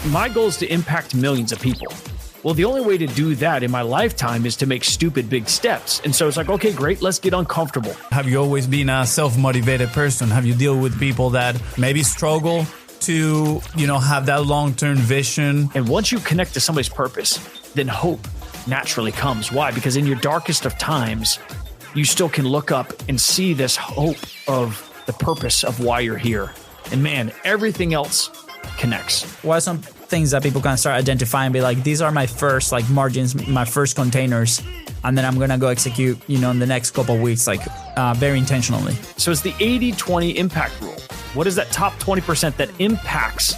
my goal is to impact millions of people. Well, the only way to do that in my lifetime is to make stupid big steps. And so it's like, okay, great, let's get uncomfortable. Have you always been a self-motivated person? Have you dealt with people that maybe struggle to, have that long-term vision? And once you connect to somebody's purpose, then hope naturally comes. Why? Because in your darkest of times, you still can look up and see this hope of the purpose of why you're here. And man, everything else connects. What are some things that people can start identifying, be like, these are my first margins, my first containers, and then I'm going to go execute, in the next couple of weeks, very intentionally. So it's the 80-20 impact rule. What is that top 20% that impacts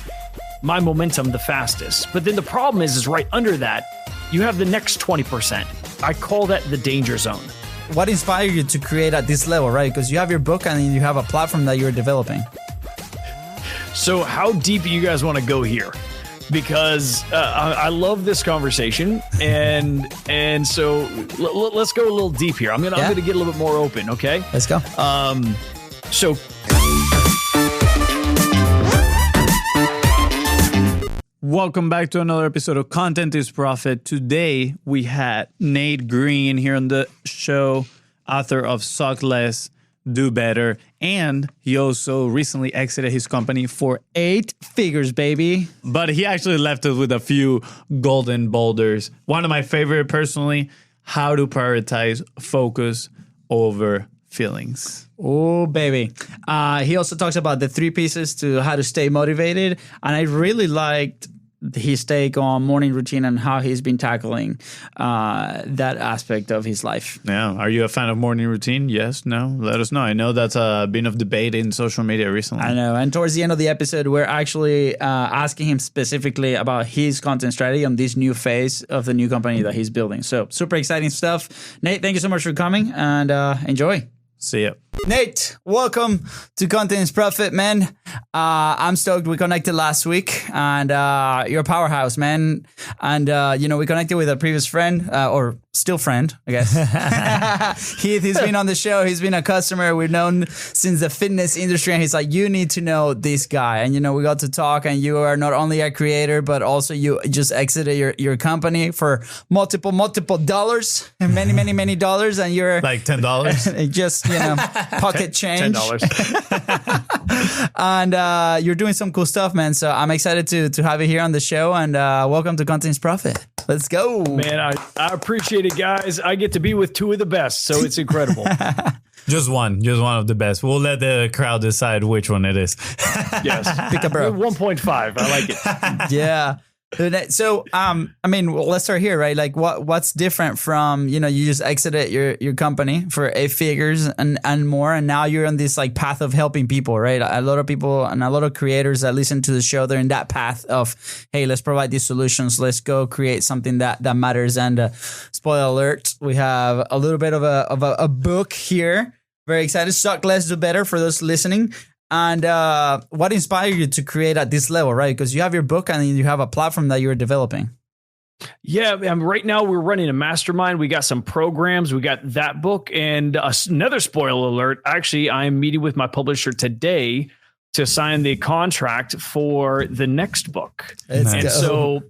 my momentum the fastest? But then the problem is right under that, you have the next 20%. I call that the danger zone. What inspired you to create at this level, right? Because you have your book and you have a platform that you're developing. So how deep do you guys want to go here? Because I love this conversation, and so let's go a little deep here. I'm gonna get a little bit more open. Okay, let's go. So. Welcome back to another episode of Content is Profit. Today we had Nate Green here on the show, author of Suck Less, Do Better, and he also recently exited his company for 8 figures, baby. But he actually left us with a few golden boulders. One of my favorite personally, how to prioritize focus over feelings. Oh, baby. He also talks about the 3 pieces to how to stay motivated. And I really liked his take on morning routine and how he's been tackling that aspect of his life. Yeah. Are you a fan of morning routine? Yes? No? Let us know. I know that's been of debate in social media recently. I know. And towards the end of the episode, we're actually asking him specifically about his content strategy on this new phase of the new company that he's building. So super exciting stuff. Nate, thank you so much for coming, and enjoy. See ya. Nate, welcome to Content is Profit, man. I'm stoked. We connected last week, and you're a powerhouse, man. And, we connected with a previous friend, or still friend, I guess. Heath, he's been on the show. He's been a customer. We've known since the fitness industry, and he's like, you need to know this guy. And, we got to talk, and you are not only a creator, but also you just exited your company for multiple dollars, and many dollars, and you're like $10. Just, pocket change. $10. And you're doing some cool stuff, man. So I'm excited to have you here on the show, and welcome to Content is Profit. Let's go. Man, I appreciate it, guys. I get to be with 2 of the best, so it's incredible. Just one of the best. We'll let the crowd decide which one it is. Yes. Pick a bro. 1.5. I like it. Yeah. So, let's start here, right? Like what's different from, you just exited your company for 8 figures and more. And now you're on this path of helping people, right? A lot of people and a lot of creators that listen to the show, they're in that path of, hey, let's provide these solutions. Let's go create something that matters. And spoiler alert, we have a little bit of a book here. Very excited. Suck Less, Do Better for those listening. And what inspired you to create at this level, right? Because you have your book and you have a platform that you're developing. Yeah, right now we're running a mastermind. We got some programs. We got that book, and another spoiler alert. Actually, I am meeting with my publisher today to sign the contract for the next book. So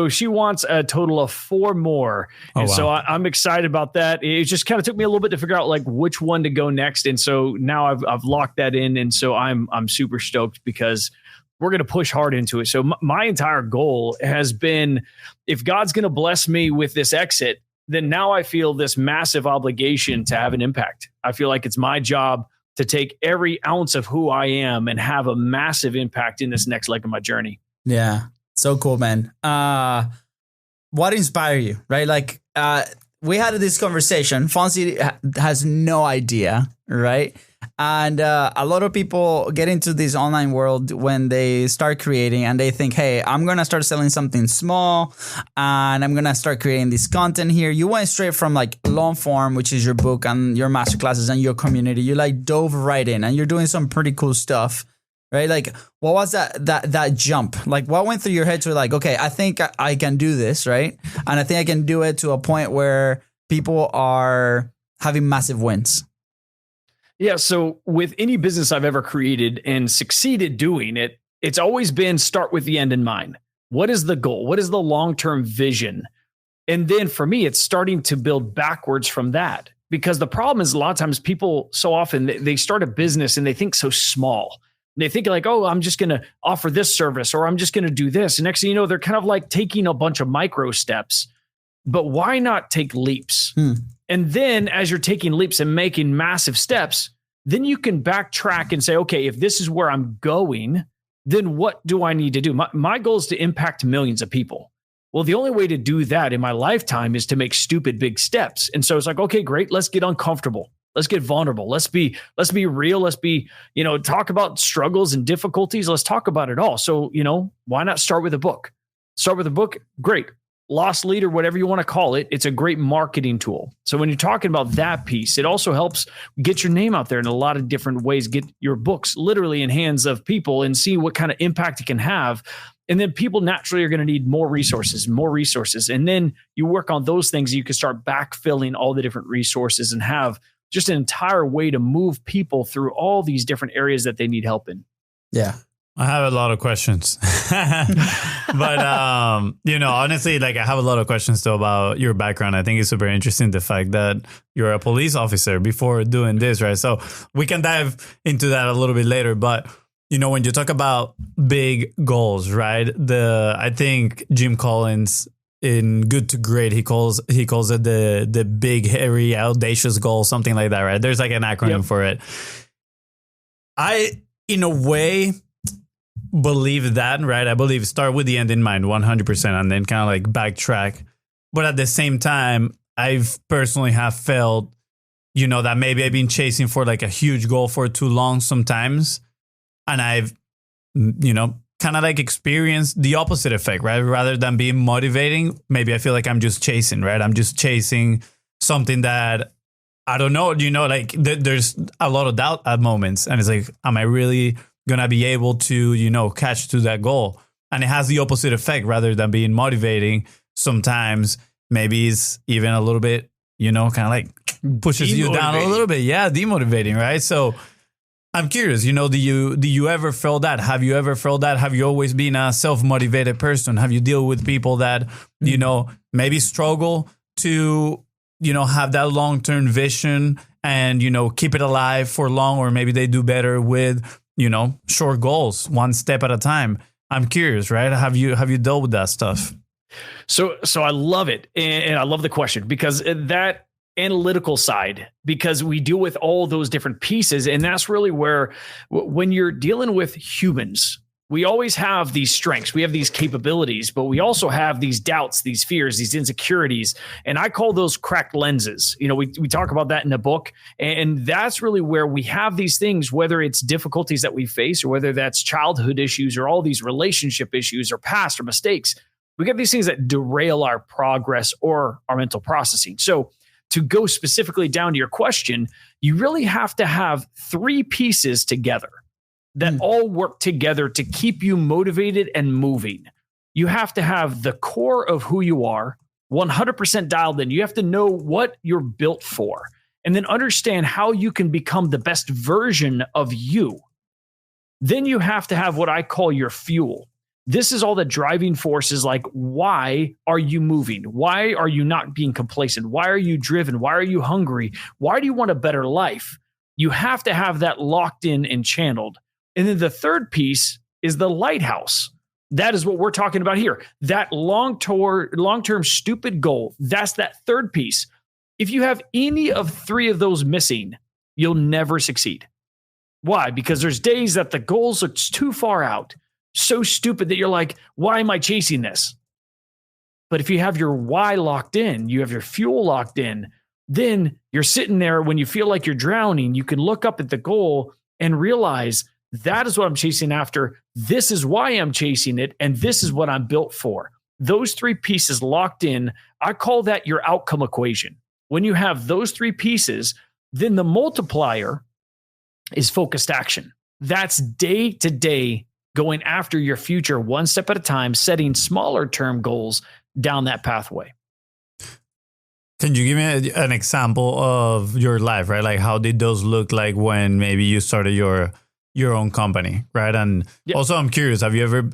she wants a total of 4 more. And so I'm excited about that. It just kind of took me a little bit to figure out which one to go next. And so now I've locked that in. And so I'm super stoked because we're going to push hard into it. So my entire goal has been, if God's going to bless me with this exit, then now I feel this massive obligation to have an impact. I feel like it's my job to take every ounce of who I am and have a massive impact in this next leg of my journey. Yeah. So cool, man. What inspired you, right? We had this conversation. Fonzi has no idea, right? And a lot of people get into this online world when they start creating and they think, hey, I'm going to start selling something small and I'm going to start creating this content here. You went straight from long form, which is your book and your masterclasses and your community. You dove right in and you're doing some pretty cool stuff. Right? What was that jump? What went through your head to okay, I think I can do this, right? And I think I can do it to a point where people are having massive wins. Yeah. So with any business I've ever created and succeeded doing it, it's always been start with the end in mind. What is the goal? What is the long-term vision? And then for me, it's starting to build backwards from that. Because the problem is a lot of times people so often they start a business and they think so small. And they think like, oh, I'm just going to offer this service or I'm just going to do this. And next thing you know, they're kind of like taking a bunch of micro steps. But why not take leaps? And then as you're taking leaps and making massive steps, then you can backtrack and say, okay, if this is where I'm going, then what do I need to do? My goal is to impact millions of people. Well, the only way to do that in my lifetime is to make stupid big steps. And so it's like, okay, great. Let's get uncomfortable. Let's get vulnerable. Let's be real. Let's be, talk about struggles and difficulties. Let's talk about it all. So, why not start with a book? Start with a book. Great. Lost leader, whatever you want to call it. It's a great marketing tool. So when you're talking about that piece, it also helps get your name out there in a lot of different ways, get your books literally in hands of people and see what kind of impact it can have. And then people naturally are going to need more resources. And then you work on those things. You can start backfilling all the different resources and have just an entire way to move people through all these different areas that they need help in. Yeah. I have a lot of questions, but, honestly, like I have a lot of questions though about your background. I think it's super interesting, the fact that you're a police officer before doing this, right? So we can dive into that a little bit later, but when you talk about big goals, right? I think Jim Collins in Good to Great, he calls it the big, hairy, audacious goal, something like that, right? There's like an acronym for it. I, in a way, believe that, right? I believe start with the end in mind 100% and then kind of like backtrack. But at the same time, I've personally have felt, that maybe I've been chasing for like a huge goal for too long sometimes. And I've, kind of like experienced the opposite effect, right? Rather than being motivating, maybe I feel like I'm just chasing, right? I'm just chasing something that I don't know, like there's a lot of doubt at moments. And it's like, am I really going to be able to, catch to that goal? And it has the opposite effect. Rather than being motivating, sometimes maybe it's even a little bit, kind of like pushes you down a little bit. Yeah, demotivating, right? So I'm curious, do you ever feel that? Have you ever felt that? Have you always been a self-motivated person? Have you dealt with people that, maybe struggle to, have that long-term vision and, keep it alive for long, or maybe they do better with, short goals, one step at a time? I'm curious, right? Have you dealt with that stuff? So I love it. And I love the question, because that analytical side, because we deal with all those different pieces. And that's really where, when you're dealing with humans, we always have these strengths, we have these capabilities, but we also have these doubts, these fears, these insecurities. And I call those cracked lenses. We talk about that in the book. And that's really where we have these things, whether it's difficulties that we face, or whether that's childhood issues, or all these relationship issues, or past, or mistakes. We get these things that derail our progress or our mental processing. So to go specifically down to your question, you really have to have three pieces together that all work together to keep you motivated and moving. You have to have the core of who you are 100% dialed in. You have to know what you're built for, and then understand how you can become the best version of you. Then you have to have what I call your fuel. This is all the driving forces, like, why are you moving? Why are you not being complacent? Why are you driven? Why are you hungry? Why do you want a better life? You have to have that locked in and channeled. And then the third piece is the lighthouse. That is what we're talking about here. That long-term stupid goal. That's that third piece. If you have any of three of those missing, you'll never succeed. Why? Because there's days that the goals look too far out, so stupid that you're like, why am I chasing this? But if you have your why locked in, you have your fuel locked in, then you're sitting there when you feel like you're drowning, you can look up at the goal and realize, that is what I'm chasing after. This is why I'm chasing it. And this is what I'm built for. Those three pieces locked in, I call that your outcome equation. When you have those three pieces, then the multiplier is focused action. That's day to day, going after your future one step at a time, setting smaller term goals down that pathway. Can you give me an example of your life, right? Like, how did those look like when maybe you started your your own company, right? And also, I'm curious, have you ever,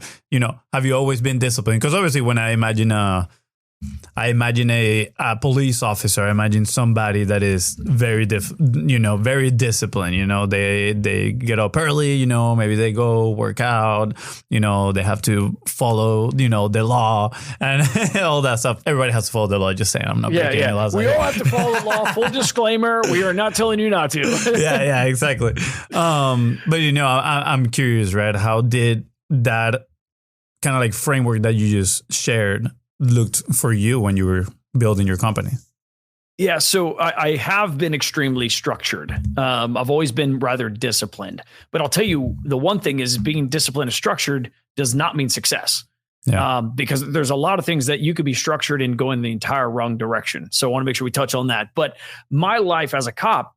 have you always been disciplined? Because obviously, when I imagine a police officer, I imagine somebody that is very very disciplined. They get up early, maybe they go work out, they have to follow, the law and all that stuff. Everybody has to follow the law. Just saying, I'm not breaking any laws. We all have to follow the law. Full disclaimer: we are not telling you not to. yeah, exactly. But I'm curious, right? How did that kind of like framework that you just shared looked for you when you were building your company? Yeah, so I have been extremely structured. I've always been rather disciplined. But I'll tell you, the one thing is being disciplined and structured does not mean success. Yeah. Because there's a lot of things that you could be structured and go in the entire wrong direction. So I want to make sure we touch on that. But my life as a cop,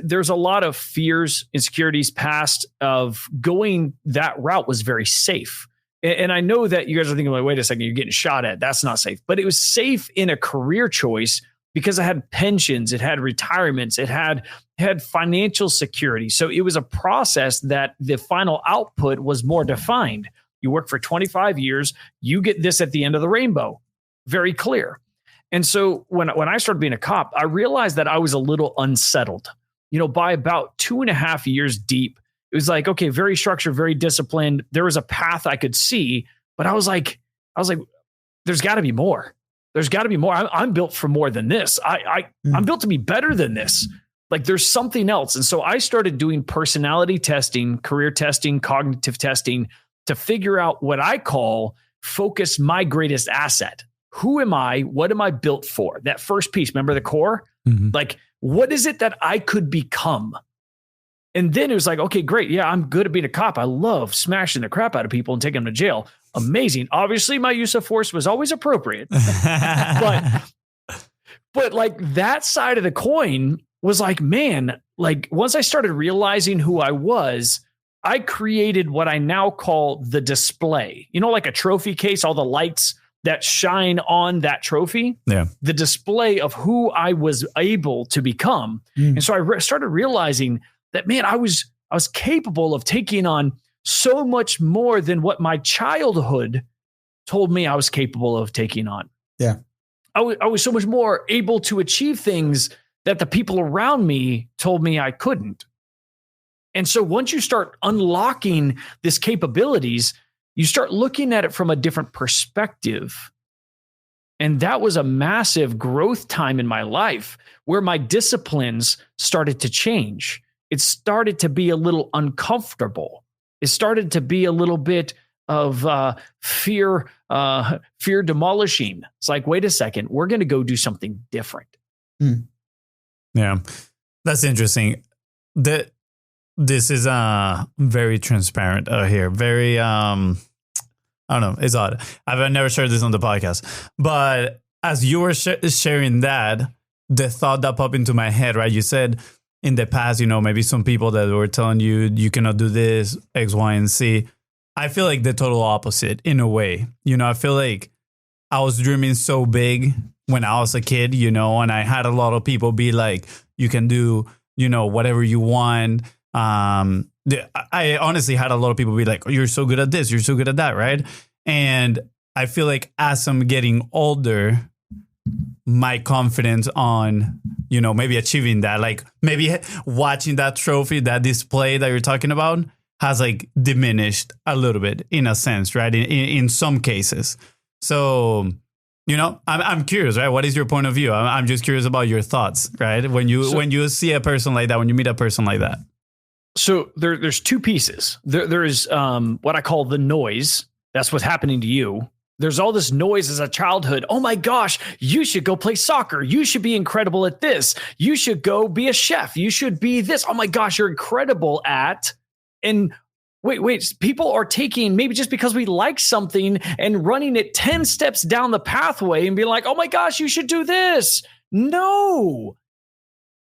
there's a lot of fears, insecurities past of going that route was very safe. And I know that you guys are thinking, like, wait a second, you're getting shot at. That's not safe. But it was safe in a career choice because it had pensions, it had retirements, it had financial security. So it was a process that the final output was more defined. You work for 25 years, you get this at the end of the rainbow. Very clear. And so when I started being a cop, I realized that I was a little unsettled. By about 2.5 years deep, it was like, okay, very structured, very disciplined. There was a path I could see, but I was like, there's got to be more. There's got to be more. I'm built for more than this. I'm built to be better than this. Like there's something else. And so I started doing personality testing, career testing, cognitive testing to figure out what I call focus my greatest asset. Who am I? What am I built for? That first piece, remember the core? Mm-hmm. Like, what is it that I could become? And then it was like, okay, great. Yeah, I'm good at being a cop. I love smashing the crap out of people and taking them to jail. Amazing. Obviously, my use of force was always appropriate. but like that side of the coin was like, man, like once I started realizing who I was, I created what I now call the display. Like a trophy case, all the lights that shine on that trophy. Yeah. The display of who I was able to become. And so I started realizing that, man, I was capable of taking on so much more than what my childhood told me I was capable of taking on. Yeah. I was so much more able to achieve things that the people around me told me I couldn't. And so once you start unlocking these capabilities, you start looking at it from a different perspective. And that was a massive growth time in my life where my disciplines started to change. It started to be a little uncomfortable. It started to be a little bit of fear demolishing. It's like, wait a second, we're going to go do something different. Yeah, that's interesting. This is very transparent here. Very, I don't know, it's odd. I've never shared this on the podcast. But as you were sharing that, the thought that popped into my head, right? You said, in the past, maybe some people that were telling you cannot do this, X, Y, and Z. I feel like the total opposite in a way. I feel like I was dreaming so big when I was a kid, and I had a lot of people be like, you can do, whatever you want. I honestly had a lot of people be like, oh, you're so good at this, you're so good at that, right? And I feel like as I'm getting older, my confidence on, maybe achieving that, like maybe watching that trophy, that display that you're talking about has like diminished a little bit in a sense, right? In some cases. So, I'm curious, right? What is your point of view? I'm just curious about your thoughts, right? When you see a person like that, when you meet a person like that. So there's two pieces. There is what I call the noise. That's what's happening to you. There's all this noise as a childhood. Oh my gosh, you should go play soccer. You should be incredible at this. You should go be a chef. You should be this. Oh my gosh, you're incredible at. And wait, people are taking, maybe just because we like something and running it 10 steps down the pathway and being like, oh my gosh, you should do this. No,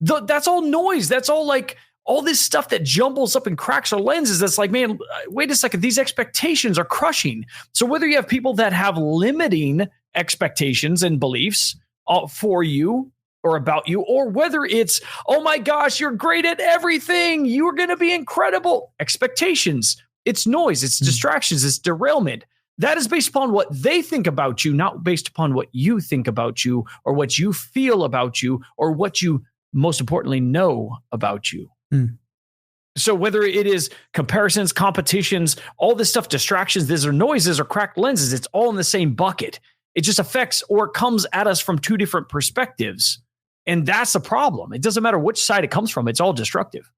that's all noise. That's all like all this stuff that jumbles up and cracks our lenses. That's like, man, wait a second. These expectations are crushing. So whether you have people that have limiting expectations and beliefs for you, or about you, or whether it's, oh my gosh, you're great at everything, you're going to be incredible. Expectations, it's noise, it's distractions, it's derailment. That is based upon what they think about you, not based upon what you think about you or what you feel about you or what you most importantly know about you. So whether it is comparisons, competitions, all this stuff, distractions, these are noises or cracked lenses, it's all in the same bucket. It just affects or comes at us from two different perspectives. And that's a problem. It doesn't matter which side it comes from. It's all destructive.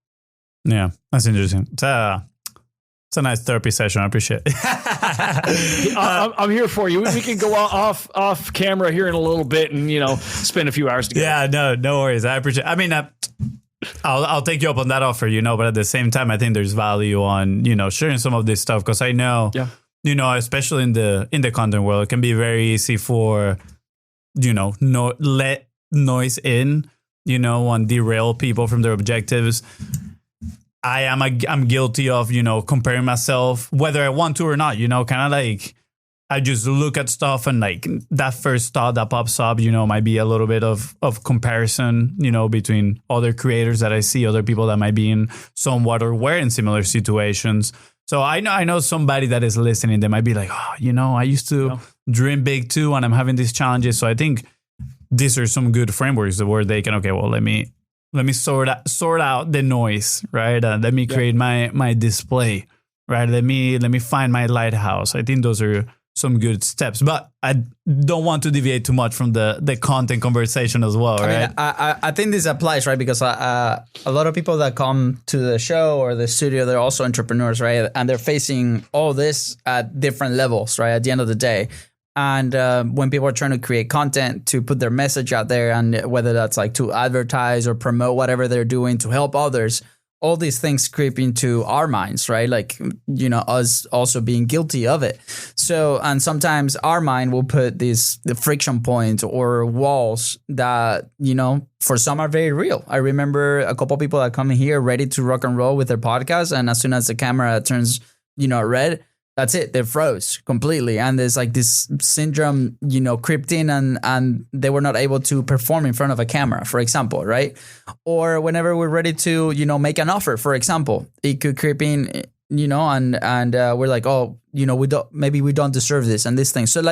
Yeah, that's interesting. It's a nice therapy session. I appreciate it. I'm here for you. We can go off camera here in a little bit and, spend a few hours together. Yeah, no worries. I appreciate it. I mean, I'll take you up on that offer, but at the same time, I think there's value on, sharing some of this stuff because I know, especially in the content world, it can be very easy for, let noise in, and derail people from their objectives. I'm guilty of, comparing myself, whether I want to or not, kind of like I just look at stuff and like that first thought that pops up, might be a little bit of comparison, between other creators that I see, other people that might be in somewhat or were in similar situations. So I know somebody that is listening, they might be like, I used to dream big too, and I'm having these challenges. So I think these are some good frameworks where they can, let me sort out the noise, right? Let me create my display, right? Let me find my lighthouse. I think those are some good steps, but I don't want to deviate too much from the content conversation as well, right? I think this applies, right? Because a lot of people that come to the show or the studio, they're also entrepreneurs, right? And they're facing all this at different levels, right? At the end of the day. And when people are trying to create content to put their message out there, and whether that's like to advertise or promote whatever they're doing to help others, all these things creep into our minds, right? Like, us also being guilty of it. So, and sometimes our mind will put the friction points or walls that, for some are very real. I remember a couple of people that come here ready to rock and roll with their podcast. And as soon as the camera turns, red, that's it. They froze completely. And there's like this syndrome, crept in and they were not able to perform in front of a camera, for example, right? Or whenever we're ready to, make an offer, for example, it could creep in, and we're like, we don't deserve this and this thing. So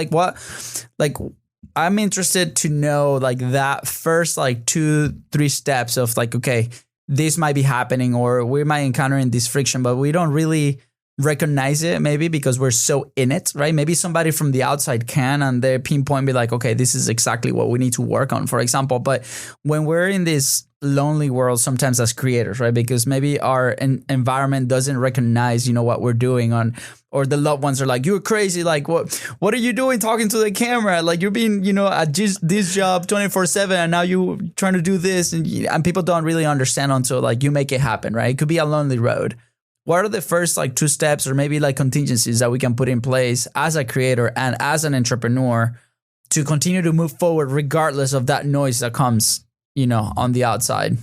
I'm interested to know like that first, like 2-3 steps of like, okay, this might be happening or we might encountering this friction, but we don't really recognize it maybe because we're so in it, right? Maybe somebody from the outside can and they pinpoint be like, okay, this is exactly what we need to work on, for example. But when we're in this lonely world sometimes as creators, right? Because maybe our environment doesn't recognize, what we're doing on, or the loved ones are like, you're crazy. Like, what are you doing talking to the camera? Like you're being, at just this job 24/7 and now you trying to do this and people don't really understand until like you make it happen, right? It could be a lonely road. What are the first like 2 steps or maybe like contingencies that we can put in place as a creator and as an entrepreneur to continue to move forward regardless of that noise that comes, on the outside?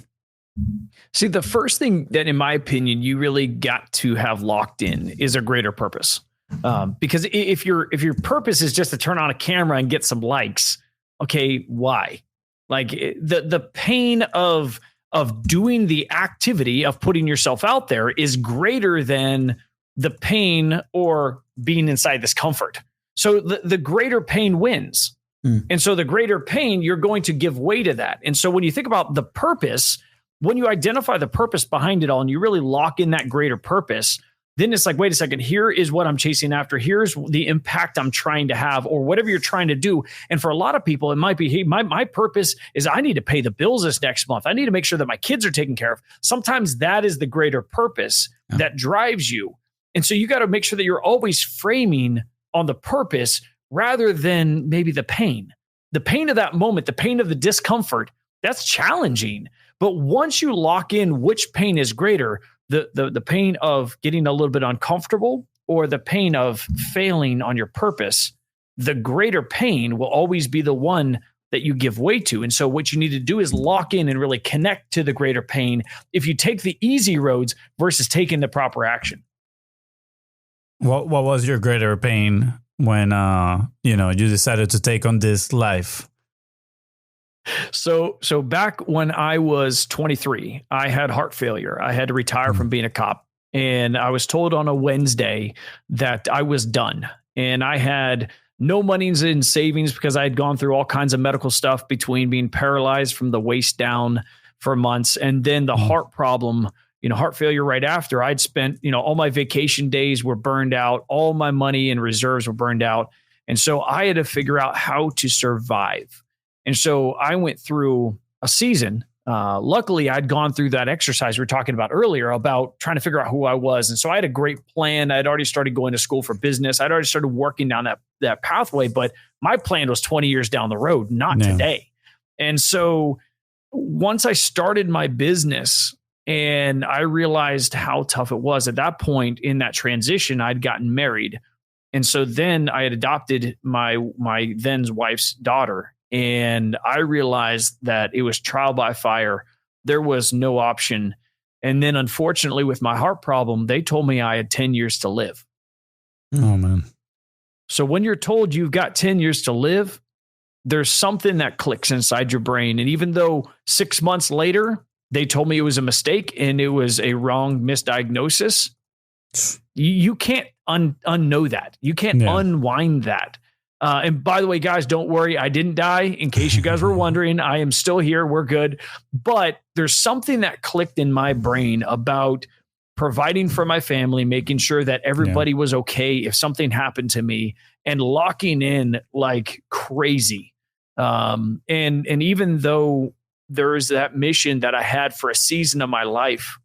See, the first thing that, in my opinion, you really got to have locked in is a greater purpose. Because if your purpose is just to turn on a camera and get some likes, okay, why? Like the pain of doing the activity of putting yourself out there is greater than the pain or being inside this comfort. So the greater pain wins. And so the greater pain, you're going to give way to that. And so when you think about the purpose, when you identify the purpose behind it all and you really lock in that greater purpose, then it's like, wait a second, here is what I'm chasing after. Here's the impact I'm trying to have or whatever you're trying to do. And for a lot of people, it might be, hey, my purpose is I need to pay the bills this next month. I need to make sure that my kids are taken care of. Sometimes that is the greater purpose that drives you. And so you got to make sure that you're always framing on the purpose rather than maybe the pain. The pain of that moment, the pain of the discomfort, that's challenging. But once you lock in which pain is greater, the pain of getting a little bit uncomfortable or the pain of failing on your purpose, the greater pain will always be the one that you give way to. And so what you need to do is lock in and really connect to the greater pain if you take the easy roads versus taking the proper action. What was your greater pain when you decided to take on this life? So back when I was 23, I had heart failure. I had to retire from being a cop. And I was told on a Wednesday that I was done. And I had no money in savings because I had gone through all kinds of medical stuff between being paralyzed from the waist down for months and then the heart problem, heart failure right after. I'd spent, all my vacation days were burned out. All my money and reserves were burned out. And so I had to figure out how to survive. And so I went through a season. Luckily, I'd gone through that exercise we were talking about earlier about trying to figure out who I was. And so I had a great plan. I'd already started going to school for business. I'd already started working down that pathway. But my plan was 20 years down the road, not today. And so once I started my business and I realized how tough it was at that point in that transition, I'd gotten married. And so then I had adopted my then's wife's daughter. And I realized that it was trial by fire. There was no option. And then unfortunately with my heart problem, they told me I had 10 years to live. Oh man. So when you're told you've got 10 years to live, there's something that clicks inside your brain. And even though 6 months later, they told me it was a mistake and it was a wrong misdiagnosis, you can't unknow that. You can't unwind that. And by the way, guys, don't worry. I didn't die. In case you guys were wondering, I am still here. We're good. But there's something that clicked in my brain about providing for my family, making sure that everybody was okay if something happened to me, and locking in like crazy. And even though there is that mission that I had for a season of my life,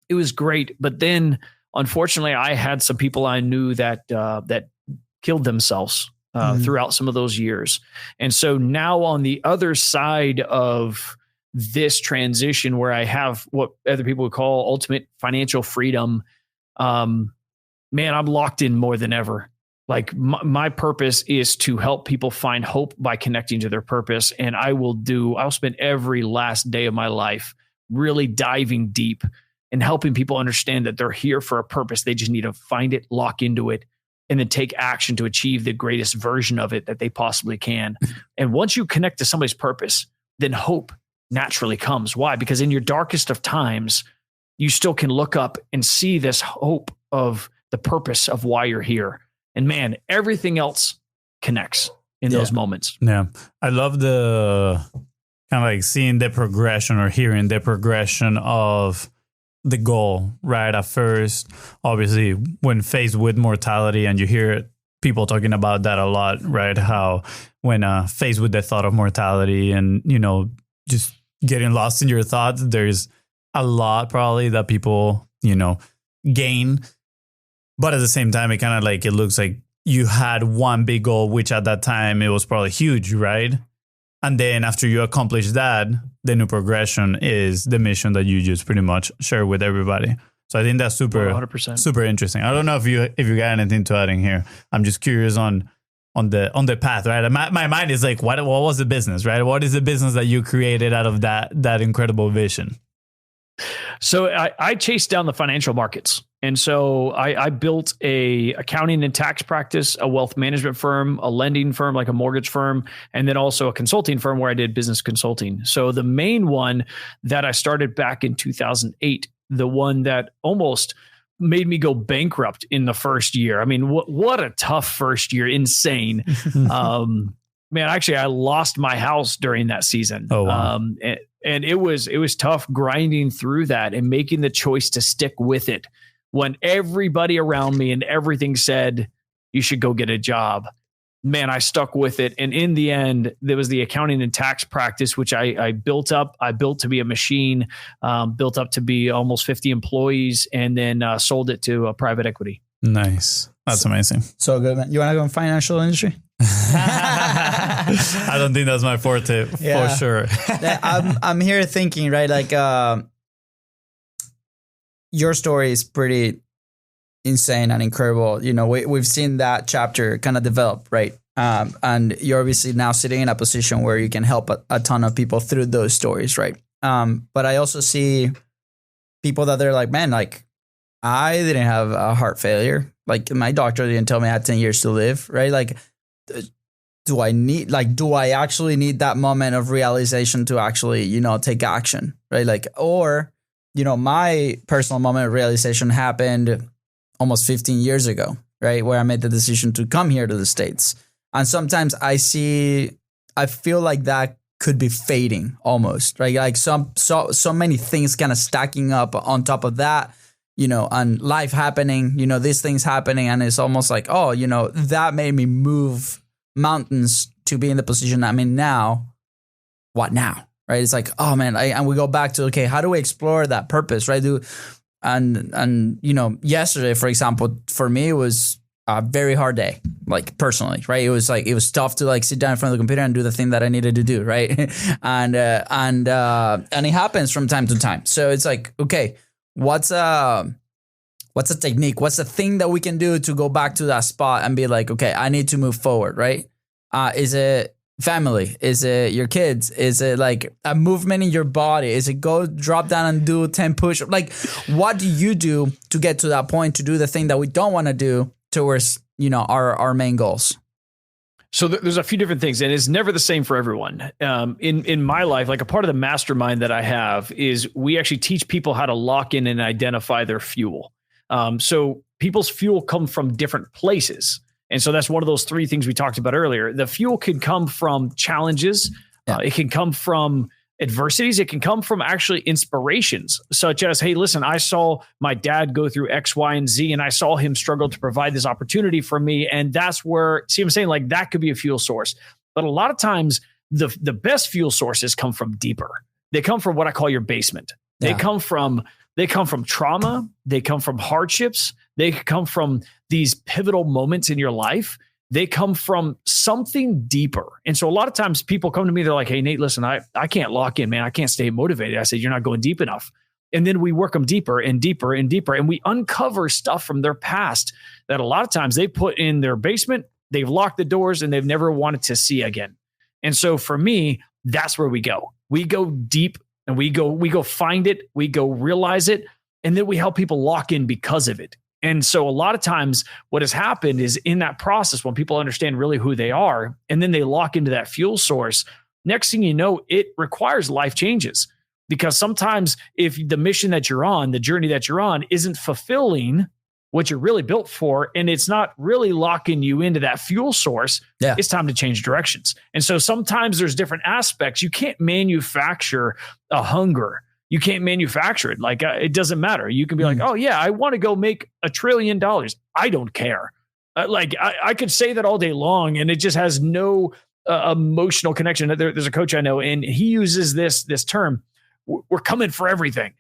it was great. But then, unfortunately, I had some people I knew that killed themselves throughout some of those years. And so now on the other side of this transition where I have what other people would call ultimate financial freedom, man, I'm locked in more than ever. Like my purpose is to help people find hope by connecting to their purpose. And I'll spend every last day of my life really diving deep and helping people understand that they're here for a purpose. They just need to find it, lock into it, and then take action to achieve the greatest version of it that they possibly can. And once you connect to somebody's purpose, then hope naturally comes. Why? Because in your darkest of times, you still can look up and see this hope of the purpose of why you're here. And man, everything else connects in those moments. Yeah. I love the kind of like seeing the progression or hearing the progression of the goal, right? At first, obviously, when faced with mortality, and you hear people talking about that a lot, right? How when faced with the thought of mortality and, just getting lost in your thoughts, there's a lot probably that people, gain. But at the same time, it kind of like, it looks like you had one big goal, which at that time it was probably huge, right? And then after you accomplish that, the new progression is the mission that you just pretty much share with everybody. So I think that's super 100%. Super interesting. I don't know if you got anything to add in here. I'm just curious on the path, right? My mind is like, what was the business, right? What is the business that you created out of that incredible vision? So I chased down the financial markets. And so I built a accounting and tax practice, a wealth management firm, a lending firm, like a mortgage firm, and then also a consulting firm where I did business consulting. So the main one that I started back in 2008, the one that almost made me go bankrupt in the first year. I mean, what a tough first year. Insane. Man, actually, I lost my house during that season. Oh, wow. And it was tough grinding through that and making the choice to stick with it when everybody around me and everything said, you should go get a job. Man, I stuck with it. And in the end, there was the accounting and tax practice, which I built up. I built to be a machine, built up to be almost 50 employees, and then sold it to a private equity. Nice. That's amazing. So good, man. You want to go in financial industry? I don't think that's my forte for sure. I'm here thinking, right? Like, your story is pretty insane and incredible. We've seen that chapter kind of develop, right? And you're obviously now sitting in a position where you can help a ton of people through those stories, right? But I also see people that they're like, man, like I didn't have a heart failure. Like my doctor didn't tell me I had 10 years to live, right? Like do I actually need that moment of realization to actually, take action, right? Like, or, my personal moment of realization happened almost 15 years ago, right? Where I made the decision to come here to the States. And sometimes I feel like that could be fading almost, right? Like so many things kind of stacking up on top of that, and life happening, these things happening. And it's almost like, oh, that made me move mountains to be in the position I'm in now. What now? Right? It's like, oh man, and we go back to, okay, how do we explore that purpose, right? And yesterday, for example, for me, it was a very hard day, like personally, right? It was tough to like sit down in front of the computer and do the thing that I needed to do, right? and it happens from time to time. So it's like, okay, what's a technique? What's the thing that we can do to go back to that spot and be like, okay, I need to move forward, right? Is it family? Is it your kids? Is it like a movement in your body? Is it go drop down and do 10 push-ups? Like, what do you do to get to that point, to do the thing that we don't want to do towards, our main goals? So there's a few different things, and it's never the same for everyone. In my life, like a part of the mastermind that I have is we actually teach people how to lock in and identify their fuel. So people's fuel come from different places. And so that's one of those three things we talked about earlier. The fuel can come from challenges. It can come from adversities. It can come from actually inspirations, such as, hey, listen, I saw my dad go through X, Y, and Z, and I saw him struggle to provide this opportunity for me. And that's where, see what I'm saying? Like that could be a fuel source. But a lot of times the best fuel sources come from deeper. They come from what I call your basement. They come from trauma. They come from hardships. They come from these pivotal moments in your life. They come from something deeper. And so a lot of times people come to me, they're like, hey, Nate, listen, I can't lock in, man. I can't stay motivated. I said, you're not going deep enough. And then we work them deeper and deeper and deeper. And we uncover stuff from their past that a lot of times they put in their basement, they've locked the doors, and they've never wanted to see again. And so for me, that's where we go. We go deep and we go find it. We go realize it. And then we help people lock in because of it. And so a lot of times what has happened is in that process, when people understand really who they are, and then they lock into that fuel source, next thing you know, it requires life changes. Because sometimes if the mission that you're on, the journey that you're on isn't fulfilling what you're really built for, and it's not really locking you into that fuel source, it's time to change directions. And so sometimes there's different aspects. You can't manufacture a hunger. You can't manufacture it. Like it doesn't matter. You can be like, oh yeah, I want to go make $1 trillion. I don't care. I could say that all day long, and it just has no emotional connection. There's a coach I know, and he uses this term, we're coming for everything.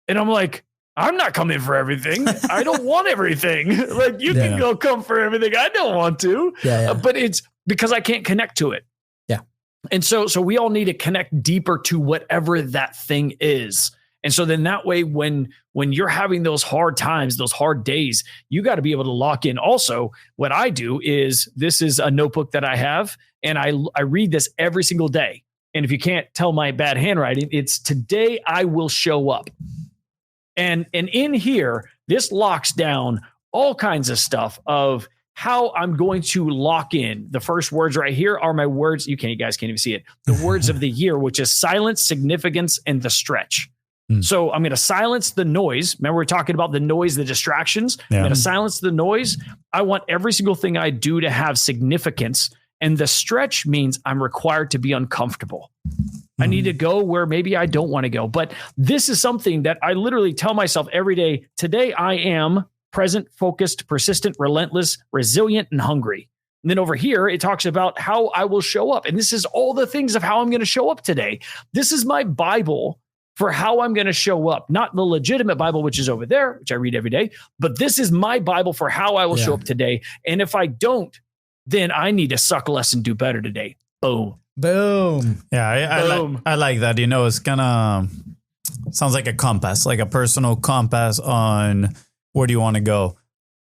And I'm like, I'm not coming for everything. I don't want everything. Like you can go come for everything. I don't want to, but it's because I can't connect to it. And so we all need to connect deeper to whatever that thing is. And so then that way, when you're having those hard times, those hard days, you got to be able to lock in. Also, what I do is, this is a notebook that I have, and I read this every single day. And if you can't tell my bad handwriting, it's today I will show up. And in here, this locks down all kinds of stuff of how I'm going to lock in. The first words right here are my words. You guys can't even see it. The words of the year, which is silence, significance, and the stretch. So I'm going to silence the noise. Remember, we're talking about the noise, the distractions. I'm going to silence the noise. I want every single thing I do to have significance. And the stretch means I'm required to be uncomfortable. I need to go where maybe I don't want to go. But this is something that I literally tell myself every day. Today, I am present, focused, persistent, relentless, resilient, and hungry. And then over here, it talks about how I will show up. And this is all the things of how I'm going to show up today. This is my Bible for how I'm going to show up. Not the legitimate Bible, which is over there, which I read every day, but this is my Bible for how I will show up today. And if I don't, then I need to suck less and do better today. Boom. Boom. Yeah, I like that. It's kind of sounds like a compass, like a personal compass on where do you want to go.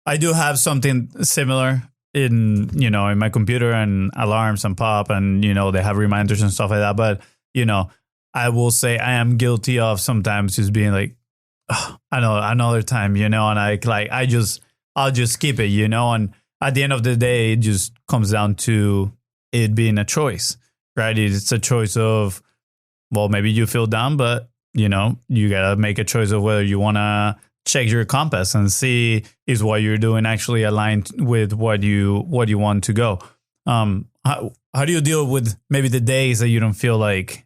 I do have something similar in my computer, and alarms and pop, and, they have reminders and stuff like that. But, I will say I am guilty of sometimes just being like, oh, I know another time, and I'll just skip it, and at the end of the day, it just comes down to, it being a choice, right? It's a choice of, well, maybe you feel down, but you got to make a choice of whether you want to check your compass and see is what you're doing actually aligned with what you want to go. How do you deal with maybe the days that you don't feel like,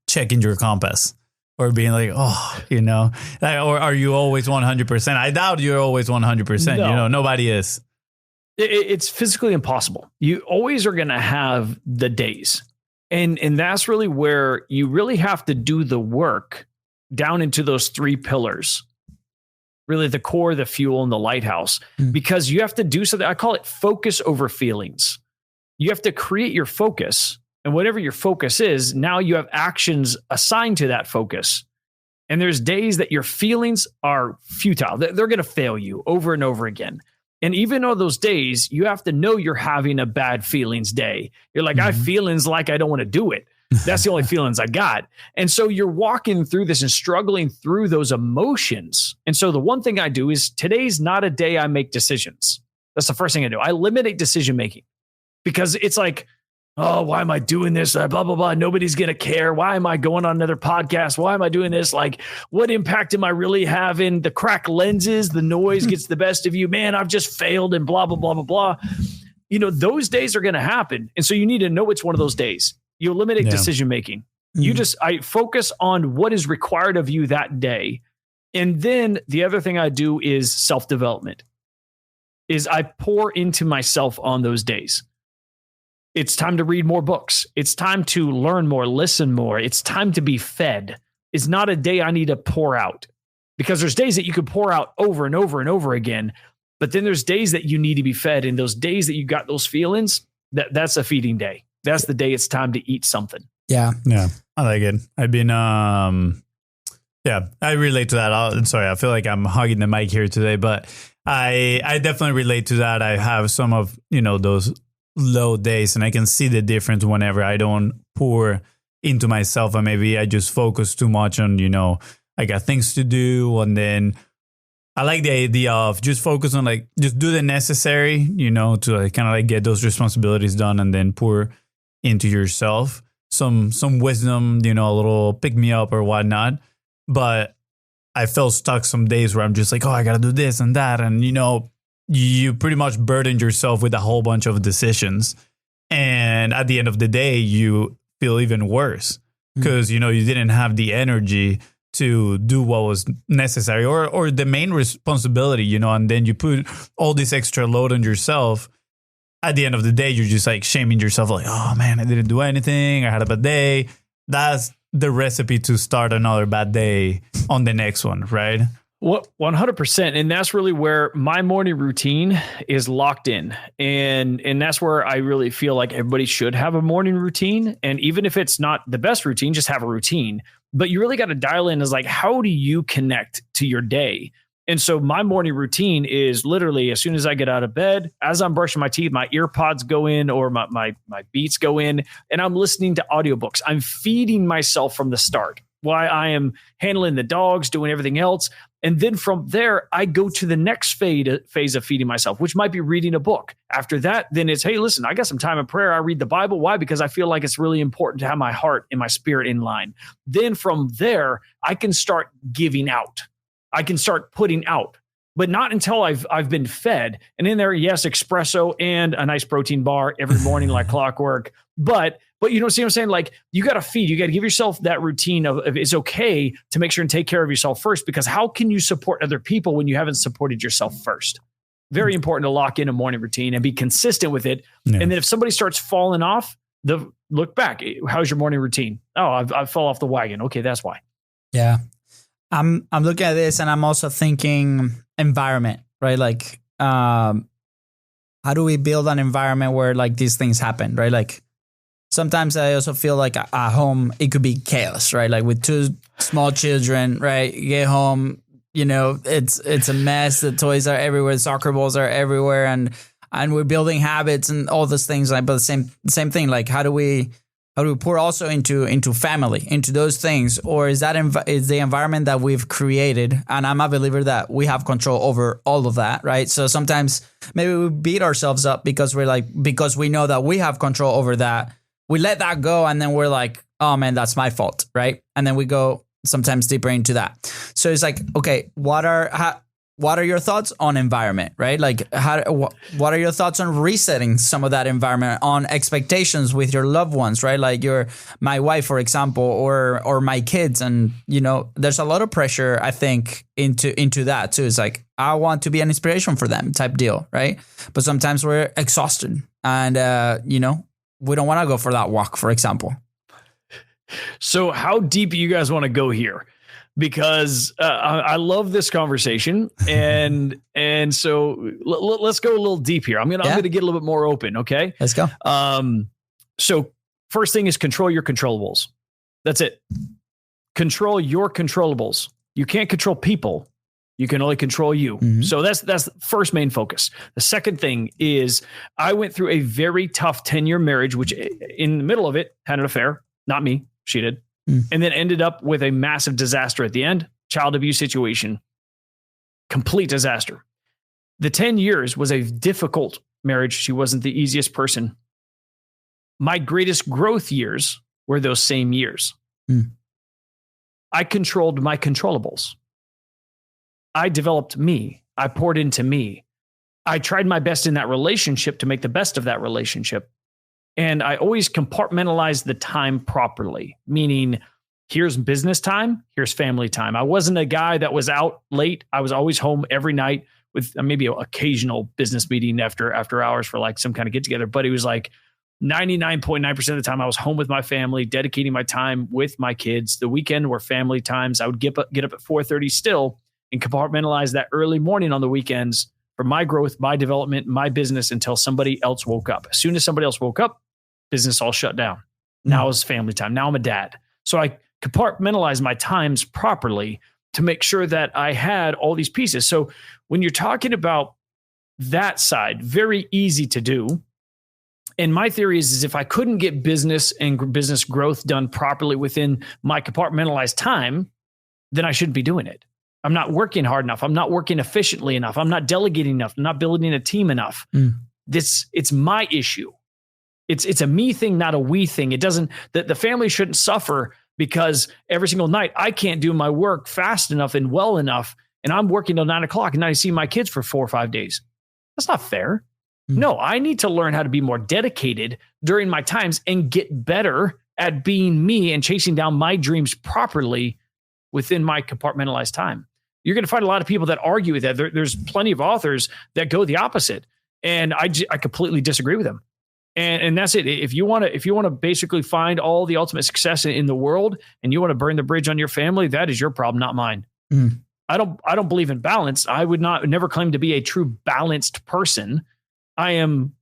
checking your compass or being like, or are you always 100%? I doubt you're always 100%. No. Nobody is. It's physically impossible. You always are going to have the days. And that's really where you really have to do the work down into those 3 pillars. Really the core, the fuel, and the lighthouse, because you have to do something. I call it focus over feelings. You have to create your focus, and whatever your focus is, now you have actions assigned to that focus. And there's days that your feelings are futile. They're going to fail you over and over again. And even on those days, you have to know you're having a bad feelings day. You're like, I have feelings like I don't want to do it. That's the only feelings I got. And so you're walking through this and struggling through those emotions. And so the one thing I do is today's not a day I make decisions. That's the first thing I do. I eliminate decision making because it's like, oh, why am I doing this? Blah, blah, blah. Nobody's going to care. Why am I going on another podcast? Why am I doing this? Like, what impact am I really having? The cracked lenses, the noise gets the best of you. Man, I've just failed and blah, blah, blah, blah, blah. Those days are going to happen. And so you need to know it's one of those days. You eliminate decision making. I focus on what is required of you that day. And then the other thing I do is self-development. Is I pour into myself on those days. It's time to read more books. It's time to learn more, listen more. It's time to be fed. It's not a day I need to pour out, because there's days that you could pour out over and over and over again. But then there's days that you need to be fed. And those days that you got those feelings, that's a feeding day. That's the day it's time to eat something. Yeah. Yeah. I like it. I've been, I relate to that. I'm sorry. I feel like I'm hogging the mic here today, but I definitely relate to that. I have some of, those low days, and I can see the difference whenever I don't pour into myself, and maybe I just focus too much on, I got things to do. And then I like the idea of just focus on just do the necessary, to kind of get those responsibilities done, and then pour into yourself some wisdom, a little pick me up or whatnot. But I felt stuck some days where I'm just like, oh, I got to do this and that. And, you pretty much burdened yourself with a whole bunch of decisions. And at the end of the day, you feel even worse because, you didn't have the energy to do what was necessary or the main responsibility, and then you put all this extra load on yourself. At the end of the day, you're just shaming yourself like, oh man, I didn't do anything. I had a bad day. That's the recipe to start another bad day on the next one, right? Well, 100%. And that's really where my morning routine is locked in. And that's where I really feel like everybody should have a morning routine. And even if it's not the best routine, just have a routine. But you really got to dial in how do you connect to your day? And so my morning routine is literally as soon as I get out of bed, as I'm brushing my teeth, my ear pods go in or my beats go in, and I'm listening to audiobooks. I'm feeding myself from the start while I am handling the dogs, doing everything else. And then from there, I go to the next phase of feeding myself, which might be reading a book. After that, then it's, hey, listen, I got some time of prayer. I read the Bible. Why? Because I feel like it's really important to have my heart and my spirit in line. Then from there, I can start giving out. I can start putting out, but not until I've been fed. And in there, yes, espresso and a nice protein bar every morning like clockwork. But you don't see what I'm saying? You got to feed. You got to give yourself that routine of it's okay to make sure and take care of yourself first, because how can you support other people when you haven't supported yourself first? Very important to lock in a morning routine and be consistent with it. Yeah. And then if somebody starts falling off, look back. How's your morning routine? Oh, I fell off the wagon. Okay, that's why. Yeah. I'm looking at this and I'm also thinking environment, right? How do we build an environment where these things happen, right? Sometimes I also feel like at home, it could be chaos, right? With 2 small children, right? You get home, it's a mess. The toys are everywhere. The soccer balls are everywhere. And we're building habits and all those things. But the same thing, how do we how do we pour also into family, into those things, or is that is the environment that we've created? And I'm a believer that we have control over all of that, right? So sometimes maybe we beat ourselves up because because we know that we have control over that. We let that go, and then we're like, oh man, that's my fault, right? And then we go sometimes deeper into that. So it's like, okay, what are your thoughts on environment, right? Like, what are your thoughts on resetting some of that environment, on expectations with your loved ones, right? Like my wife, for example, or my kids. And, there's a lot of pressure, I think, into that too. It's like, I want to be an inspiration for them type deal, right? But sometimes we're exhausted and, we don't want to go for that walk, for example. So how deep do you guys want to go here? Because I love this conversation, and so let's go a little deep here. I'm gonna get a little bit more open. Okay, let's go. So first thing is control your controllables. That's it. Control your controllables. You can't control people. You can only control you. Mm-hmm. So that's the first main focus. The second thing is I went through a very tough 10-year marriage, which in the middle of it had an affair. Not me. She did. And then ended up with a massive disaster at the end, child abuse situation, complete disaster. The 10 years was a difficult marriage. She wasn't the easiest person. My greatest growth years were those same years. I controlled my controllables. I developed me. I poured into me. I tried my best in that relationship to make the best of that relationship. And I always compartmentalized the time properly, meaning here's business time, here's family time. I wasn't a guy that was out late. I was always home every night with maybe an occasional business meeting after hours for like some kind of get together. But it was like 99.9% of the time I was home with my family, dedicating my time with my kids. The weekend were family times. I would get up at 4:30 still and compartmentalize that early morning on the weekends for my growth, my development, my business until somebody else woke up. As soon as somebody else woke up, business all shut down. Now it's family time. Now I'm a dad. So I compartmentalize my times properly to make sure that I had all these pieces. So when you're talking about that side, very easy to do. And my theory is if I couldn't get business and business growth done properly within my compartmentalized time, then I shouldn't be doing it. I'm not working hard enough. I'm not working efficiently enough. I'm not delegating enough. I'm not building a team enough. It's my issue. It's a me thing, not a we thing. It doesn't, the family shouldn't suffer because every single night I can't do my work fast enough and well enough. And I'm working till 9:00 and now I see my kids for 4 or 5 days. That's not fair. No, I need to learn how to be more dedicated during my times and get better at being me and chasing down my dreams properly within my compartmentalized time. You're going to find a lot of people that argue with that. There's plenty of authors that go the opposite. And I completely disagree with them. And that's it. If you want to basically find all the ultimate success in the world and you want to burn the bridge on your family, that is your problem, not mine. I don't believe in balance. I would never claim to be a true balanced person. I am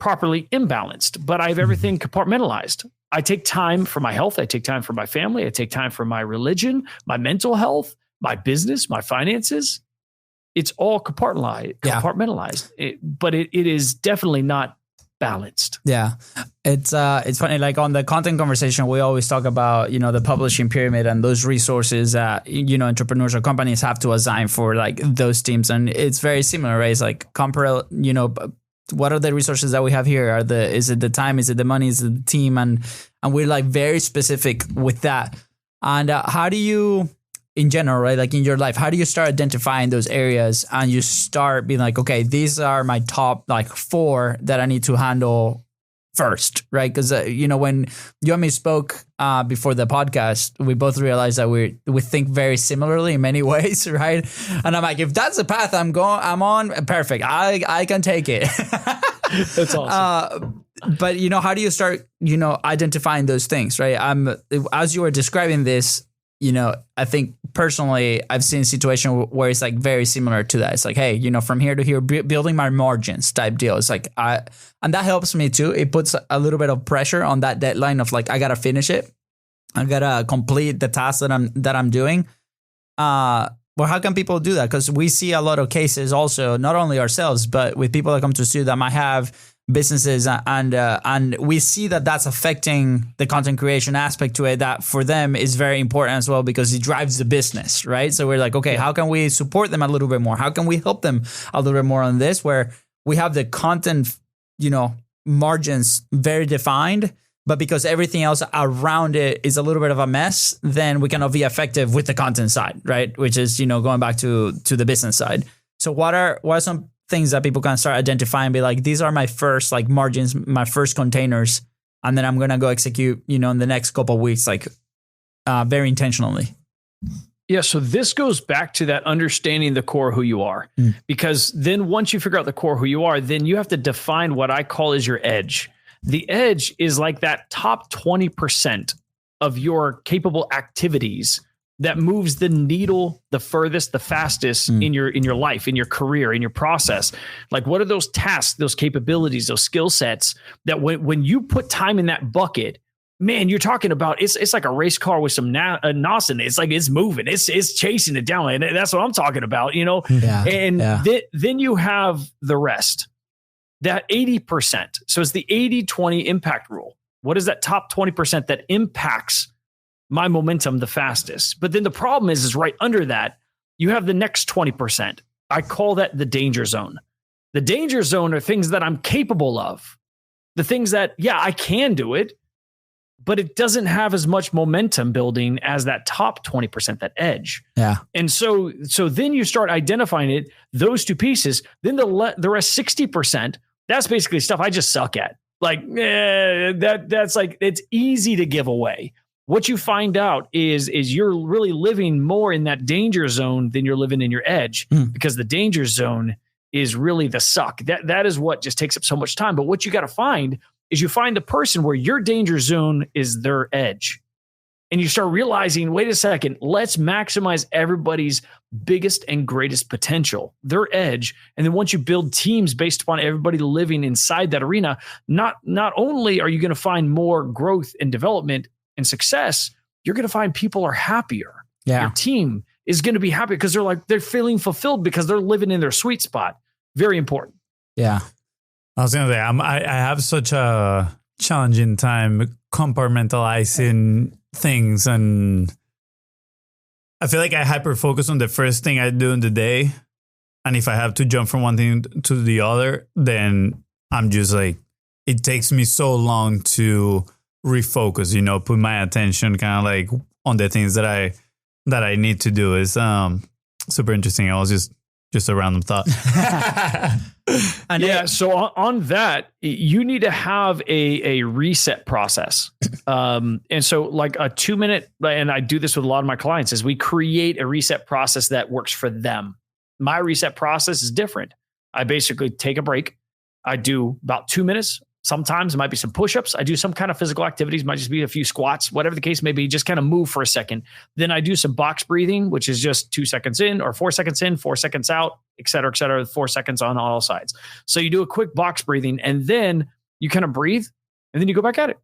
properly imbalanced, but I have everything compartmentalized. I take time for my health. I take time for my family. I take time for my religion, my mental health, my business, my finances. It's all compartmentalized. But it is definitely not balanced. Yeah. It's funny, like on the content conversation, we always talk about, the publishing pyramid and those resources that, entrepreneurs or companies have to assign for like those teams. And it's very similar, right? It's like compare, what are the resources that we have here? Is it the time? Is it the money? Is it the team? And we're like very specific with that. And how do you, in general, right? Like in your life, how do you start identifying those areas and you start being like, okay, these are my top like 4 that I need to handle first, right? Because, when you and me spoke before the podcast, we both realized that we think very similarly in many ways, right? And I'm like, if that's the path I'm on, perfect. I can take it. That's awesome. But, how do you start, identifying those things, right? As you were describing this, I think personally, I've seen a situation where it's like very similar to that. It's like, hey, from here to here, building my margins type deal. It's like, and that helps me too. It puts a little bit of pressure on that deadline of like, I got to finish it. I got to complete the task that I'm doing. Well, how can people do that? Because we see a lot of cases also, not only ourselves, but with people that come to studio that might have businesses, and we see that that's affecting the content creation aspect to it, that for them is very important as well, because it drives the business, right? So we're like, okay, how can we support them a little bit more? How can we help them a little bit more on this, where we have the content, margins very defined, but because everything else around it is a little bit of a mess, then we cannot be effective with the content side, right? Which is, going back to the business side. So what are some things that people can start identifying and be like, these are my first like margins, my first containers, and then I'm going to go execute, in the next couple of weeks, like very intentionally. Yeah. So this goes back to that understanding the core who you are, because then once you figure out the core who you are, then you have to define what I call is your edge. The edge is like that top 20% of your capable activities that moves the needle the furthest, the fastest in your life, in your career, in your process. Like, what are those tasks, those capabilities, those skill sets that when you put time in that bucket, man, you're talking about it's like a race car with some NOS in it. It's like it's moving, it's chasing it down, and that's what I'm talking about, Then you have the rest, that 80%. So it's the 80-20 impact rule. What is that top 20% that impacts my momentum the fastest? But then the problem is right under that, you have the next 20%. I call that the danger zone. The danger zone are things that I'm capable of. The things that, I can do it, but it doesn't have as much momentum building as that top 20%, that edge. Yeah. And so then you start identifying it, those two pieces, then the rest 60%, that's basically stuff I just suck at. Like, that's like, it's easy to give away. What you find out is you're really living more in that danger zone than you're living in your edge, because the danger zone is really the suck. That is what just takes up so much time. But what you got to find is you find the person where your danger zone is their edge. And you start realizing, wait a second, let's maximize everybody's biggest and greatest potential, their edge. And then once you build teams based upon everybody living inside that arena, not only are you going to find more growth and development and success, you're going to find people are happier. Yeah. Your team is going to be happy because they're feeling fulfilled because they're living in their sweet spot. Very important. Yeah. I was going to say, I have such a challenging time compartmentalizing things, and I feel like I hyper focus on the first thing I do in the day. And if I have to jump from one thing to the other, then I'm just like, it takes me so long to refocus, put my attention kind of like on the things that I need to do. Is super interesting. I was just a random thought. And so on that, you need to have a reset process. And so like a 2-minute, and I do this with a lot of my clients, is we create a reset process that works for them. My reset process is different. I basically take a break. I do about 2 minutes. Sometimes it might be some push-ups. I do some kind of physical activities, might just be a few squats, whatever the case may be, just kind of move for a second. Then I do some box breathing, which is just 2 seconds in or 4 seconds in, 4 seconds out, et cetera, 4 seconds on all sides. So you do a quick box breathing and then you kind of breathe and then you go back at it.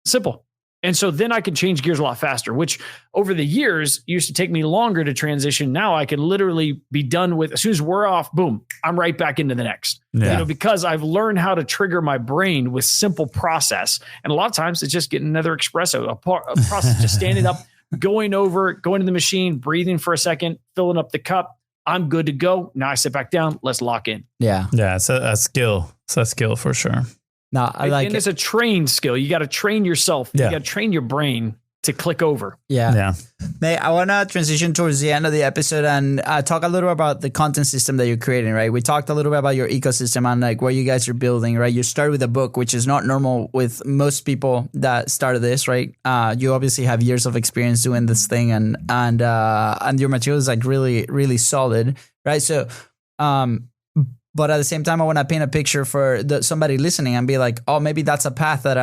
Simple. And so then I can change gears a lot faster, which over the years used to take me longer to transition. Now I can literally be done with, as soon as we're off, boom, I'm right back into the next. Yeah. Because I've learned how to trigger my brain with simple process. And a lot of times it's just getting another espresso, a process, just standing up, going to the machine, breathing for a second, filling up the cup. I'm good to go. Now I sit back down. Let's lock in. Yeah. Yeah. It's a skill. It's a skill for sure. No, I like and it's a trained skill. You got to train yourself. Yeah. You got to train your brain to click over. Yeah. May I want to transition towards the end of the episode and talk a little about the content system that you're creating, right? We talked a little bit about your ecosystem and like what you guys are building, right? You start with a book, which is not normal with most people that started this, right? You obviously have years of experience doing this thing and your material is like really, really solid, right? So, but at the same time, I want to paint a picture for somebody listening and be like, oh, maybe that's a path that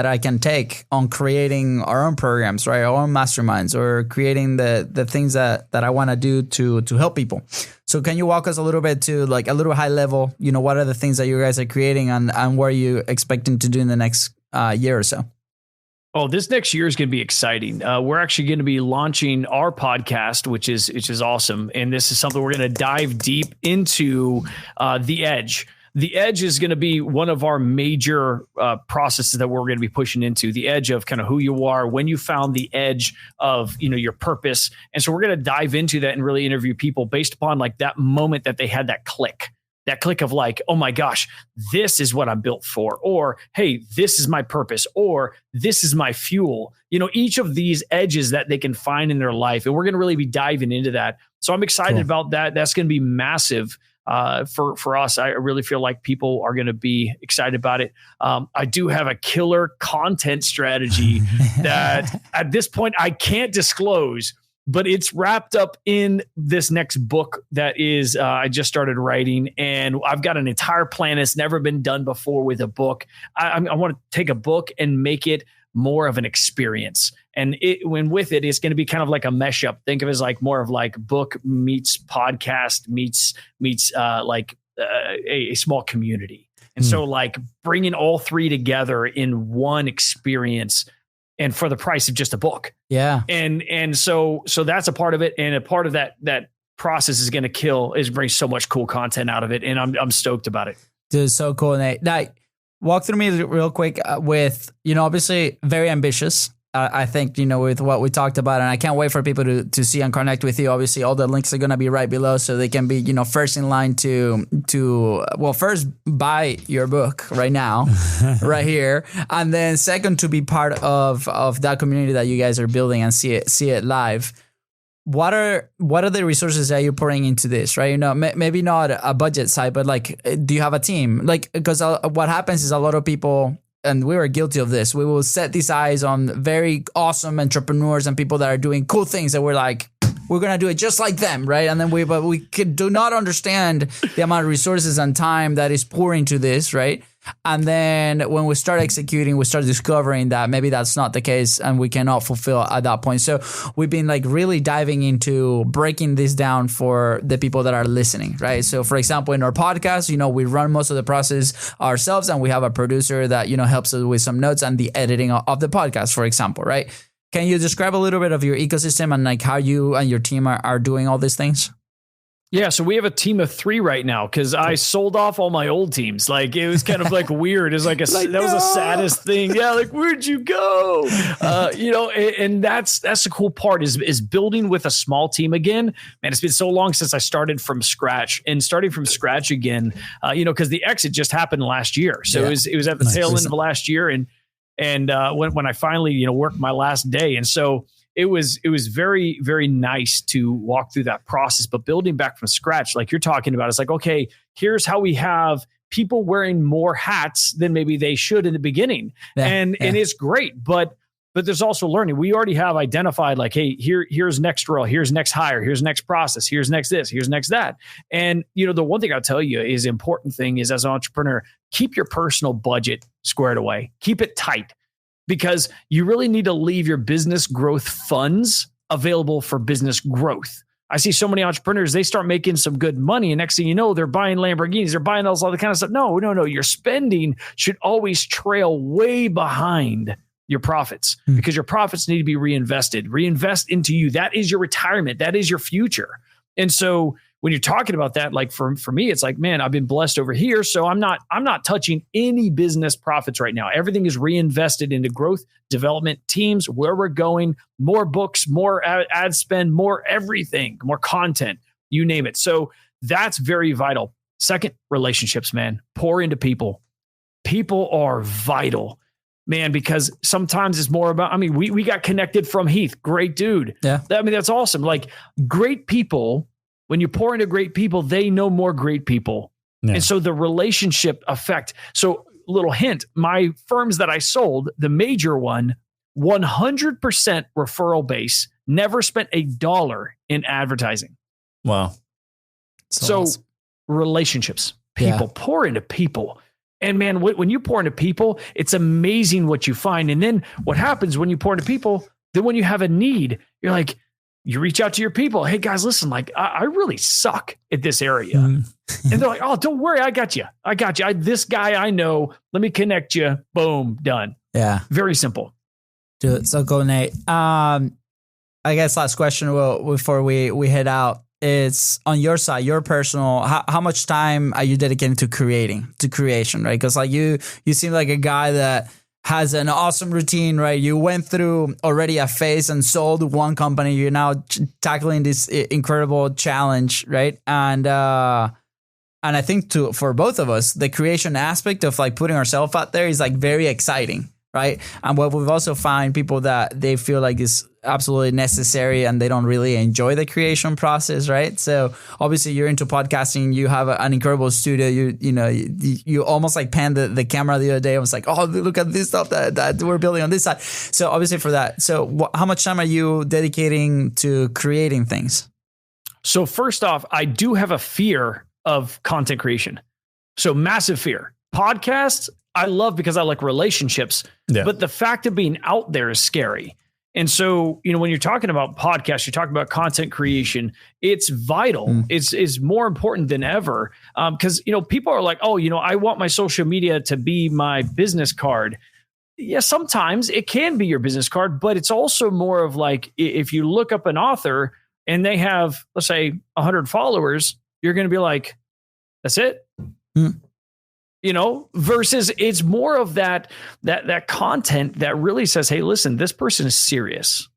I can take on creating our own programs, right? Our own masterminds or creating the things that I want to do to help people. So can you walk us a little bit to like a little high level, what are the things that you guys are creating and what are you expecting to do in the next year or so? Oh, this next year is going to be exciting. We're actually going to be launching our podcast, which is awesome. And this is something we're going to dive deep into the edge. the edge is going to be one of our major processes that we're going to be pushing into, the edge of kind of who you are, when you found the edge of, your purpose. And so we're going to dive into that and really interview people based upon like that moment that they had that click of like, oh my gosh, this is what I'm built for, or, hey, this is my purpose, or this is my fuel, each of these edges that they can find in their life. And we're going to really be diving into that. So I'm excited about that. That's going to be massive for us. I really feel like people are going to be excited about it. I do have a killer content strategy that at this point I can't disclose, but it's wrapped up in this next book that is I just started writing, and I've got an entire plan that's never been done before with a book. I want to take a book and make it more of an experience. And when with it, it's going to be kind of like a mesh up. Think of it as like more of like book meets podcast meets like a small community. And so like bringing all three together in one experience, and for the price of just a book. Yeah. And so that's a part of it. And a part of that process is going to bring so much cool content out of it. And I'm stoked about it. Dude, so cool, Nate. Now, walk through me real quick with, obviously very ambitious. I think, with what we talked about, and I can't wait for people to see and connect with you. Obviously, all the links are going to be right below, so they can be, first in line to first buy your book right now, right here. And then second, to be part of that community that you guys are building and see it live. What are the resources that you're pouring into this, right? Maybe not a budget side, but like, do you have a team? Like, because what happens is a lot of people, and we were guilty of this, we will set these eyes on very awesome entrepreneurs and people that are doing cool things that we're like, we're going to do it just like them, right? And then we do not understand the amount of resources and time that is pouring into this, right? And then when we start executing, we start discovering that maybe that's not the case and we cannot fulfill at that point. So we've been like really diving into breaking this down for the people that are listening, right? So for example, in our podcast, we run most of the process ourselves, and we have a producer that, helps us with some notes and the editing of the podcast, for example, right? Can you describe a little bit of your ecosystem and like how you and your team are doing all these things? Yeah, so we have a team of 3 right now because I sold off all my old teams. Like it was kind of like weird. It's like that was the saddest thing. Yeah, like where'd you go? And that's the cool part is building with a small team again. Man, it's been so long since I started from scratch, and starting from scratch again. Because the exit just happened last year, so it was at the tail end of last year, and when I finally worked my last day, and so. It was very, very nice to walk through that process, but building back from scratch, like you're talking about, it's like, okay, here's how we have people wearing more hats than maybe they should in the beginning. And it's great, but there's also learning. We already have identified like, hey, here's next role, here's next hire, here's next process, here's next this, here's next that. And the one thing I'll tell you is important thing is as an entrepreneur, keep your personal budget squared away, keep it tight. Because you really need to leave your business growth funds available for business growth. I see so many entrepreneurs, they start making some good money, and next thing you know, they're buying Lamborghinis, they're buying all that kind of stuff. No. Your spending should always trail way behind your profits because your profits need to be reinvested. Reinvest into you. That is your retirement. That is your future. And so when you're talking about that, like for me, it's like, man, I've been blessed over here. So I'm not touching any business profits right now. Everything is reinvested into growth, development, teams, where we're going, more books, more ad spend, more everything, more content, you name it. So that's very vital. Second, relationships, man. Pour into people. People are vital. Man, because sometimes it's more about, we got connected from Heath, great dude. Yeah. That's awesome. Like great people, when you pour into great people, they know more great people. Yeah. And so the relationship effect. So little hint, my firms that I sold, the major one, 100% referral base, never spent $1 in advertising. Wow. So awesome. Relationships, people, pour into people. And man, when you pour into people, it's amazing what you find. And then what happens when you pour into people, then when you have a need, you're like, you reach out to your people. Hey guys, listen, like I really suck at this area. And they're like, oh, don't worry. I got you. This guy I know, let me connect you. Boom, done. Yeah. Very simple. Dude, so cool, Nate. I guess last question before we head out. it's on your side, your personal, how much time are you dedicating to creation, right? Because like you seem like a guy that has an awesome routine, right? You went through already a phase and sold one company. You're now tackling this incredible challenge, right? And I think for both of us, the creation aspect of like putting ourselves out there is like very exciting, right? And what we've also found people that they feel like is absolutely necessary and they don't really enjoy the creation process, right? So obviously you're into podcasting, you have an incredible studio, you almost like panned the camera the other day. I was like, oh, look at this stuff that we're building on this side. So obviously for that, so how much time are you dedicating to creating things? So first off, I do have a fear of content creation. So massive fear. Podcasts, I love because I like relationships, but the fact of being out there is scary. And so, when you're talking about podcasts, you're talking about content creation, it's vital. It's more important than ever. Because, people are like, oh, I want my social media to be my business card. Yeah, sometimes it can be your business card, but it's also more of like, if you look up an author and they have, let's say 100 followers, you're going to be like, that's it. Versus it's more of that content that really says, hey, listen, this person is serious.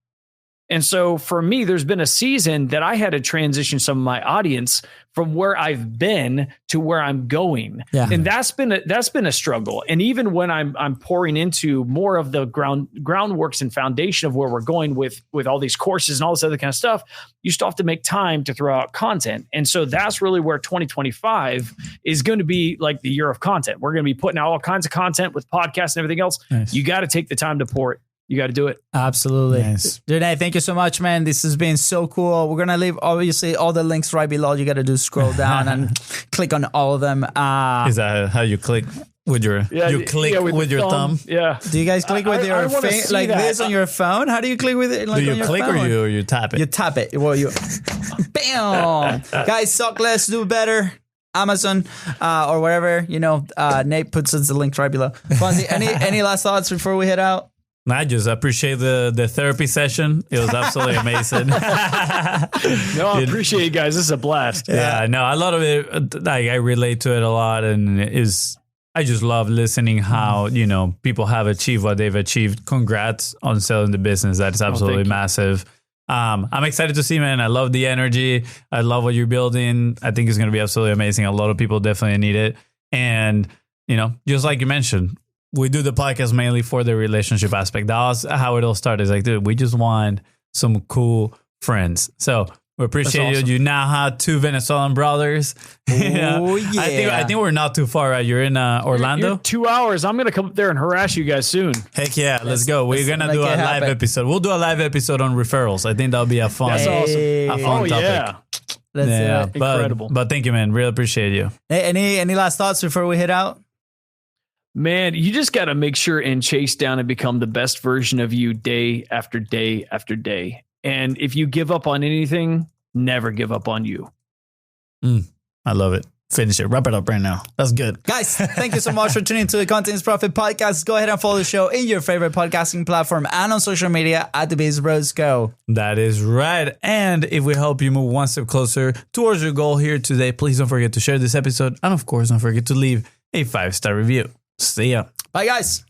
And so for me, there's been a season that I had to transition some of my audience from where I've been to where I'm going. Yeah. And that's been a struggle. And even when I'm pouring into more of the groundworks and foundation of where we're going with all these courses and all this other kind of stuff, you still have to make time to throw out content. And so that's really where 2025 is going to be like the year of content. We're going to be putting out all kinds of content with podcasts and everything else. Nice. You got to take the time to pour it. You got to do it. Absolutely. Nice. Renee, thank you so much, man. This has been so cool. We're going to leave, obviously, all the links right below. You got to do scroll down and click on all of them. Is that how you click? With your with your thumb? Yeah. Do you guys click with your face like this on your phone? How do you click with it? Like, do you click phone? Or you tap it? You tap it. Well, you bam. Guys, suck less, do better. Amazon or wherever, Nate puts us the link right below. Fonzi, any last thoughts before we head out? I just appreciate the therapy session. It was absolutely amazing. No, I appreciate you guys. This is a blast. Yeah, no, a lot of it, like I relate to it a lot, and I just love listening how, people have achieved what they've achieved. Congrats on selling the business. That is absolutely massive. I'm excited to see, man. I love the energy. I love what you're building. I think it's going to be absolutely amazing. A lot of people definitely need it. And, just like you mentioned, we do the podcast mainly for the relationship aspect. That was how it all started. It's like, dude, we just want some cool friends. So we appreciate you. You now have 2 Venezuelan brothers. Oh, yeah. I think we're not too far out. You're in Orlando? You're 2 hours. I'm going to come up there and harass you guys soon. Heck yeah. Let's go. We're going to do a live episode. We'll do a live episode on referrals. I think that'll be a fun, That's awesome. A fun topic. Yeah. That's incredible. But thank you, man. Really appreciate you. Hey, any last thoughts before we head out? Man, you just got to make sure and chase down and become the best version of you day after day after day. And if you give up on anything, never give up on you. I love it. Finish it. Wrap it up right now. That's good. Guys, thank you so much for tuning to the Content is Profit podcast. Go ahead and follow the show in your favorite podcasting platform and on social media at The Biz Bros Go. That is right. And if we help you move one step closer towards your goal here today, please don't forget to share this episode. And of course, don't forget to leave a 5-star review. See ya. Bye, guys.